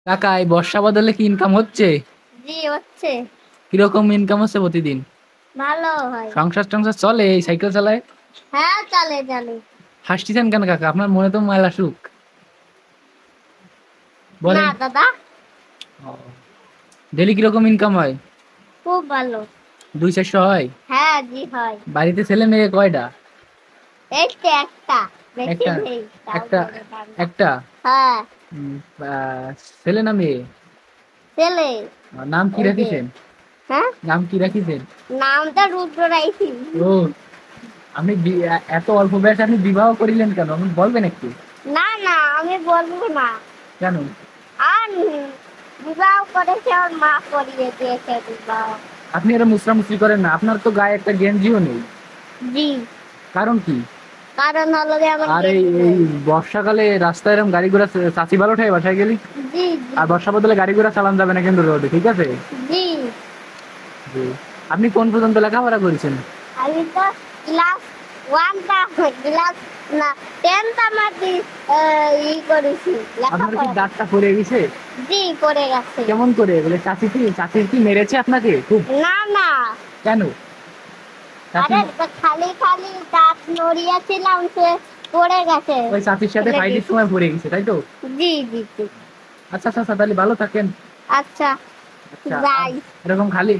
কাকা এই বর্ষা বদলে কি ইনকাম হচ্ছে? জি হচ্ছে। কিরকম ইনকাম হচ্ছে প্রতিদিন? ভালো হয়। সংসার টংসার চলে এই সাইকেল চালায়? হ্যাঁ চলে চলে। হাসতেছেন কেন কাকা? আপনার মনে তো মেলা সুখ। না বলেন। দাদা। ডেলি কিরকম ইনকাম হয়? খুব ভালো। 200-400 হয়? হ্যাঁ জি হয়। বাড়িতে ছেলে মেয়ে কয়টা? এই তো একটা, বেশি একটা? নেই তাও একটা? বলে না। একটা? হ্যাঁ উম, ছেলে না মেয়ে? ছেলে। নাম কি ওই যে, রাখিছেন? হ্যাঁ নাম কি রাখিছেন? নামটা রুদ্র রাইছি। ও, আপনি এত অল্প বয়সে আপনি বিবাহ করিলেন কেন আপনি বলবেন একটু? না না আমি বলবো না। কেন? আর বিবাহ করেছে ওর মা করিয়ে দিয়েছে বিবাহ। আপনি এরা মুসরামুসরি করেন না, আপনার তো গায়ে একটা গেঞ্জিও নেই। জি। কারণ কি? কারণ হলো যে আমার আর এই গেঞ্জি এই নেই। বর্ষাকালে রাস্তায় এরকম গাড়ি ঘোড়া চাচি ভালো উঠায় বাসায় গেলি। জি জি। আর বর্ষা বদলে গাড়ি ঘোড়া চালান যাবে না কিন্তু রোডে, ঠিক আছে? জি। জি। আপনি কোন পর্যন্ত লেখাপড়া করেছেন? আমি তো ক্লাস ওয়ানটা, ক্লাস না টেনটা মাটি ই করেছি আপনার কি লেখাপড়া করছি। দাঁতটা পড়ে গেছে? জি পড়ে গেছে। কেমন করে বলে? চাচি কি মেরেছে আপনাকে খুব? না না। কেন? চাচি? আরে তো খালি খালি দাঁত নড়িয়েছিলাম সে পড়ে গেছে ওই চাচির সাথে ছেলেটি। ফাইটের সময় পড়ে গেছে তাই তো? জি জি জি। আচ্ছা আচ্ছা আচ্ছা, তাহলে ভালো থাকেন। আচ্ছা আচ্ছা। যাই। এরকম খালি